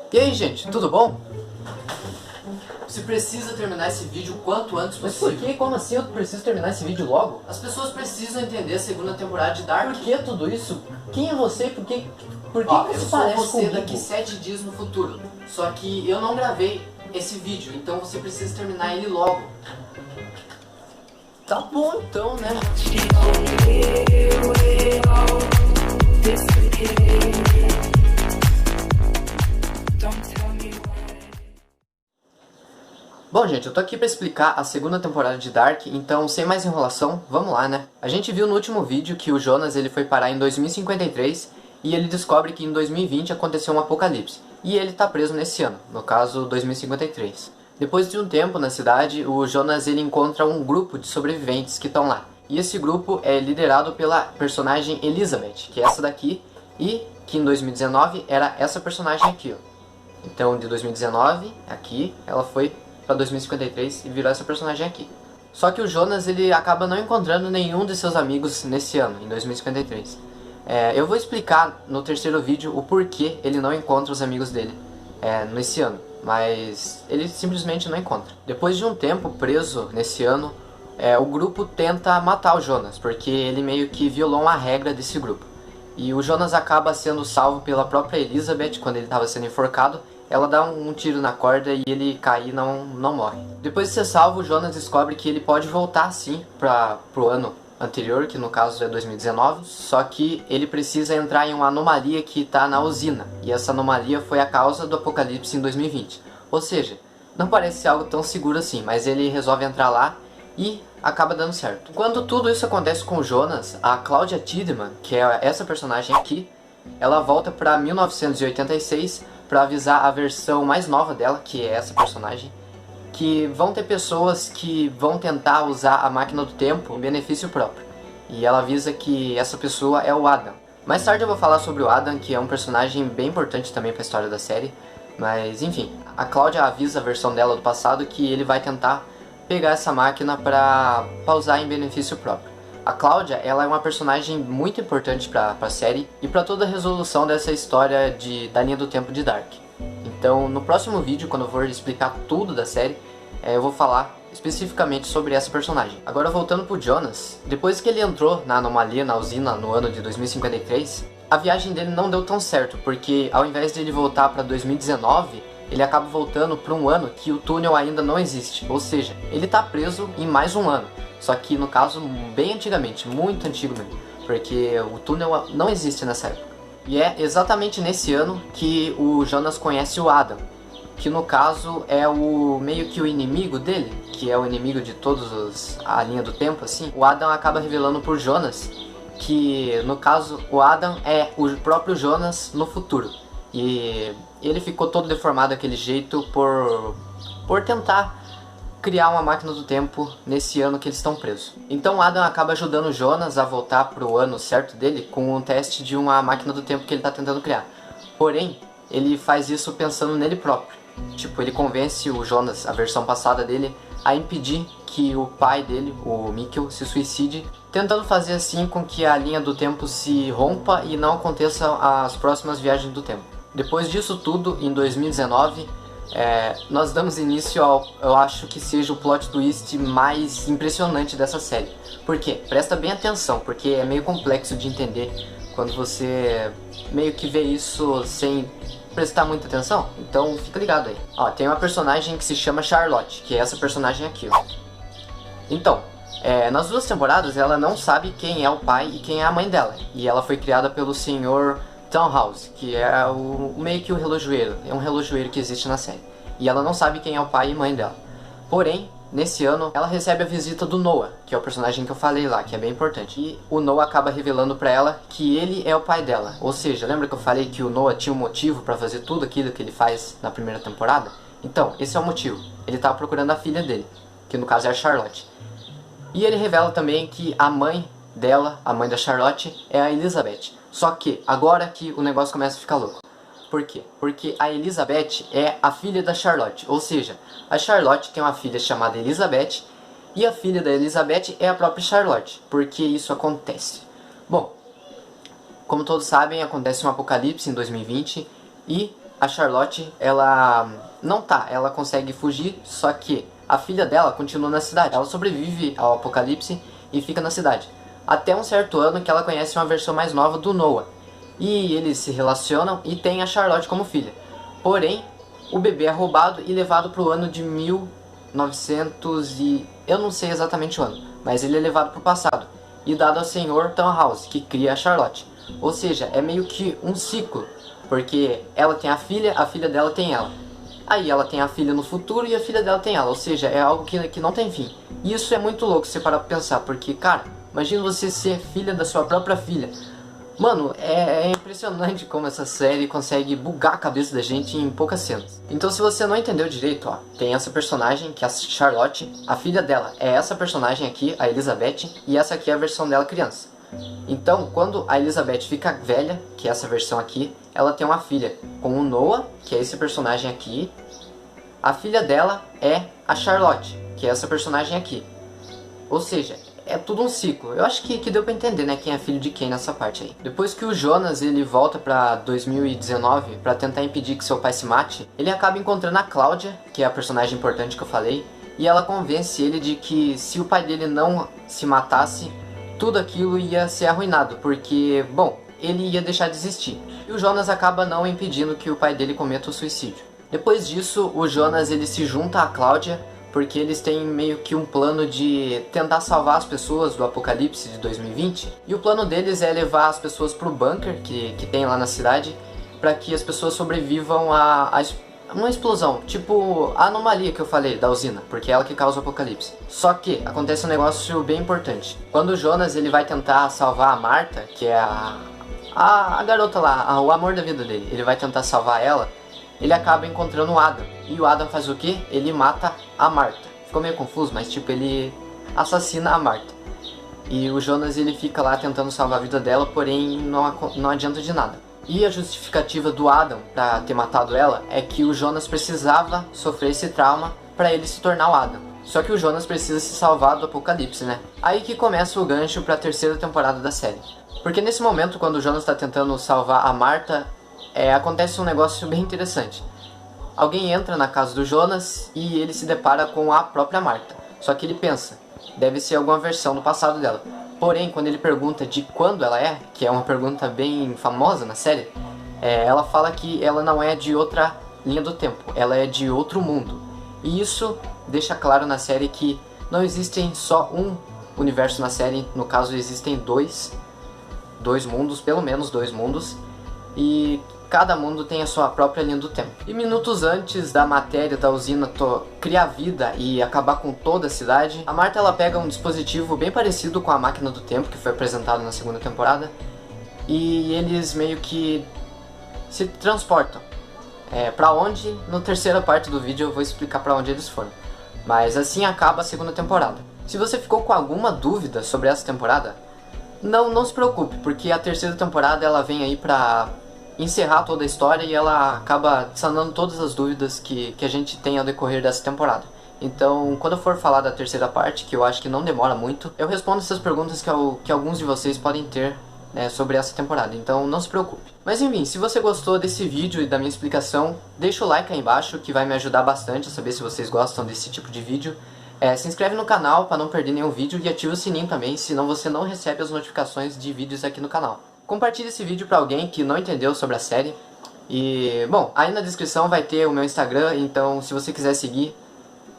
E aí, gente, tudo bom? Você precisa terminar esse vídeo o quanto antes possível. Mas por que? Como assim eu preciso terminar esse vídeo logo? As pessoas precisam entender a segunda temporada de Dark. Por que tudo isso? Quem é você? Por que Ó, eu você sou parece você comigo? daqui 7 dias no futuro. Só que eu não gravei esse vídeo, então você precisa terminar ele logo. Tá bom então, né? Bom, gente, eu tô aqui pra explicar a segunda temporada de Dark, então sem mais enrolação, vamos lá, né? A gente viu no último vídeo que o Jonas ele foi parar em 2053 e ele descobre que em 2020 aconteceu um apocalipse. E ele tá preso nesse ano, no caso 2053. Depois de um tempo na cidade, o Jonas ele encontra um grupo de sobreviventes que estão lá. E esse grupo é liderado pela personagem Elizabeth, que é essa daqui, e que em 2019 era essa personagem aqui, ó. Então de 2019, aqui, ela foi para 2053 e virou essa personagem aqui. Só que o Jonas ele acaba não encontrando nenhum de seus amigos nesse ano, em 2053. Eu vou explicar no terceiro vídeo o porquê ele não encontra os amigos dele nesse ano, mas ele simplesmente não encontra. Depois de um tempo preso nesse ano, o grupo tenta matar o Jonas, porque ele meio que violou uma regra desse grupo. E o Jonas acaba sendo salvo pela própria Elizabeth quando ele estava sendo enforcado. Ela dá um tiro na corda e ele cai e não morre. Depois de ser salvo, o Jonas descobre que ele pode voltar sim pro ano anterior, que no caso é 2019, só que ele precisa entrar em uma anomalia que está na usina, e essa anomalia foi a causa do apocalipse em 2020. Ou seja, não parece ser algo tão seguro assim, mas ele resolve entrar lá e acaba dando certo. Quando tudo isso acontece com o Jonas, a Claudia Tiedemann, que é essa personagem aqui, ela volta para 1986 para avisar a versão mais nova dela, que é essa personagem, que vão ter pessoas que vão tentar usar a máquina do tempo em benefício próprio. E ela avisa que essa pessoa é o Adam. Mais tarde eu vou falar sobre o Adam, que é um personagem bem importante também para a história da série. Mas enfim, a Claudia avisa a versão dela do passado que ele vai tentar pegar essa máquina para usar em benefício próprio. A Claudia, ela é uma personagem muito importante para a série e para toda a resolução dessa história da linha do tempo de Dark. Então, no próximo vídeo, quando eu for explicar tudo da série, eu vou falar especificamente sobre essa personagem. Agora, voltando pro Jonas, depois que ele entrou na anomalia, na usina, no ano de 2053, a viagem dele não deu tão certo, porque ao invés de ele voltar para 2019, ele acaba voltando para um ano que o túnel ainda não existe, ou seja, ele está preso em mais um ano. Só que no caso bem antigamente, muito antigo mesmo, porque o túnel não existe nessa época. E é exatamente nesse ano que o Jonas conhece o Adam, que no caso é o meio que o inimigo dele, que é o inimigo de todos a linha do tempo assim. O Adam acaba revelando por Jonas que no caso o Adam é o próprio Jonas no futuro. E ele ficou todo deformado daquele jeito por tentar criar uma máquina do tempo nesse ano que eles estão presos. Então Adam acaba ajudando o Jonas a voltar pro ano certo dele com um teste de uma máquina do tempo que ele está tentando criar. Porém, ele faz isso pensando nele próprio. Tipo, ele convence o Jonas, a versão passada dele, a impedir que o pai dele, o Mikkel, se suicide, tentando fazer assim com que a linha do tempo se rompa e não aconteça as próximas viagens do tempo. Depois disso tudo, em 2019, nós damos início ao, eu acho que seja o plot twist mais impressionante dessa série. Por quê? Presta bem atenção, porque é meio complexo de entender quando você meio que vê isso sem prestar muita atenção. Então fica ligado aí. Ó, tem uma personagem que se chama Charlotte, que é essa personagem aqui, ó. Então, nas duas temporadas ela não sabe quem é o pai e quem é a mãe dela. E ela foi criada pelo senhor Tannhaus, que é meio que o relojoeiro, é um relojoeiro que existe na série. E ela não sabe quem é o pai e mãe dela. Porém, nesse ano, ela recebe a visita do Noah, que é o personagem que eu falei lá, que é bem importante. E o Noah acaba revelando pra ela que ele é o pai dela. Ou seja, lembra que eu falei que o Noah tinha um motivo pra fazer tudo aquilo que ele faz na primeira temporada? Então, esse é o motivo. Ele tava procurando a filha dele, que no caso é a Charlotte. E ele revela também que a mãe dela, a mãe da Charlotte, é a Elizabeth. Só que agora que o negócio começa a ficar louco. Por quê? Porque a Elizabeth é a filha da Charlotte. Ou seja, a Charlotte tem uma filha chamada Elizabeth e a filha da Elizabeth é a própria Charlotte. Por que isso acontece? Bom, como todos sabem, acontece um apocalipse em 2020 e a Charlotte, ela não tá, ela consegue fugir, só que a filha dela continua na cidade. Ela sobrevive ao apocalipse e fica na cidade. Até um certo ano que ela conhece uma versão mais nova do Noah. E eles se relacionam e tem a Charlotte como filha. Porém, o bebê é roubado e levado para o ano de 1900 e... eu não sei exatamente o ano, mas ele é levado para o passado e dado ao senhor Tannhaus, que cria a Charlotte. Ou seja, é meio que um ciclo, porque ela tem a filha dela tem ela. Aí ela tem a filha no futuro e a filha dela tem ela, ou seja, é algo que não tem fim. E isso é muito louco se você parar pra pensar, porque, cara, imagina você ser filha da sua própria filha. Mano, é impressionante como essa série consegue bugar a cabeça da gente em poucas cenas. Então se você não entendeu direito, ó, tem essa personagem que é a Charlotte, a filha dela é essa personagem aqui, a Elizabeth, e essa aqui é a versão dela criança. Então, quando a Elizabeth fica velha, que é essa versão aqui, ela tem uma filha com o Noah, que é esse personagem aqui. A filha dela é a Charlotte, que é essa personagem aqui. Ou seja, é tudo um ciclo. Eu acho que deu pra entender, né, quem é filho de quem nessa parte aí. Depois que o Jonas ele volta pra 2019 pra tentar impedir que seu pai se mate, ele acaba encontrando a Cláudia, que é a personagem importante que eu falei, e ela convence ele de que se o pai dele não se matasse, tudo aquilo ia ser arruinado, porque, bom, ele ia deixar de existir. E o Jonas acaba não impedindo que o pai dele cometa o suicídio. Depois disso, o Jonas ele se junta à Cláudia, porque eles têm meio que um plano de tentar salvar as pessoas do apocalipse de 2020. E o plano deles é levar as pessoas pro bunker que tem lá na cidade, para que as pessoas sobrevivam a uma explosão, tipo a anomalia que eu falei da usina, porque é ela que causa o apocalipse. Só que acontece um negócio bem importante. Quando o Jonas ele vai tentar salvar a Marta, que é a garota lá, o amor da vida dele, ele vai tentar salvar ela, ele acaba encontrando o Adam. E o Adam faz o quê? Ele mata a Marta. Ficou meio confuso, mas tipo, ele assassina a Marta. E o Jonas ele fica lá tentando salvar a vida dela, porém não adianta de nada. E a justificativa do Adam pra ter matado ela é que o Jonas precisava sofrer esse trauma pra ele se tornar o Adam. Só que o Jonas precisa se salvar do apocalipse, né? Aí que começa o gancho pra terceira temporada da série. Porque nesse momento, quando o Jonas tá tentando salvar a Marta, acontece um negócio bem interessante. Alguém entra na casa do Jonas e ele se depara com a própria Marta. Só que ele pensa, deve ser alguma versão do passado dela. Porém, quando ele pergunta de quando ela é, que é uma pergunta bem famosa na série, ela fala que ela não é de outra linha do tempo, ela é de outro mundo. E isso deixa claro na série que não existem só um universo na série, no caso existem dois mundos, pelo menos dois mundos, e cada mundo tem a sua própria linha do tempo. E minutos antes da matéria da usina criar vida e acabar com toda a cidade, a Marta ela pega um dispositivo bem parecido com a máquina do tempo que foi apresentado na segunda temporada, e eles meio que se transportam. Pra onde? Na terceira parte do vídeo eu vou explicar pra onde eles foram. Mas assim acaba a segunda temporada. Se você ficou com alguma dúvida sobre essa temporada, não se preocupe, porque a terceira temporada ela vem aí pra encerrar toda a história e ela acaba sanando todas as dúvidas que a gente tem ao decorrer dessa temporada. Então, quando eu for falar da terceira parte, que eu acho que não demora muito, eu respondo essas perguntas que alguns de vocês podem ter, né, sobre essa temporada, então não se preocupe. Mas enfim, se você gostou desse vídeo e da minha explicação, deixa o like aí embaixo, que vai me ajudar bastante a saber se vocês gostam desse tipo de vídeo. Se inscreve no canal para não perder nenhum vídeo e ativa o sininho também, senão você não recebe as notificações de vídeos aqui no canal. Compartilhe esse vídeo para alguém que não entendeu sobre a série. E, bom, aí na descrição vai ter o meu Instagram, então se você quiser seguir,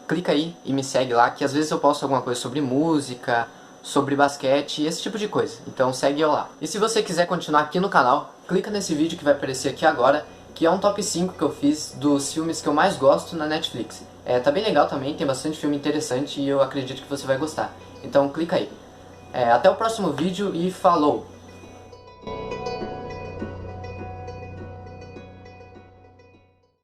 clica aí e me segue lá, que às vezes eu posto alguma coisa sobre música, sobre basquete, esse tipo de coisa. Então segue eu lá. E se você quiser continuar aqui no canal, clica nesse vídeo que vai aparecer aqui agora, que é um top 5 que eu fiz dos filmes que eu mais gosto na Netflix. Tá bem legal também, tem bastante filme interessante e eu acredito que você vai gostar. Então clica aí. Até o próximo vídeo e falou!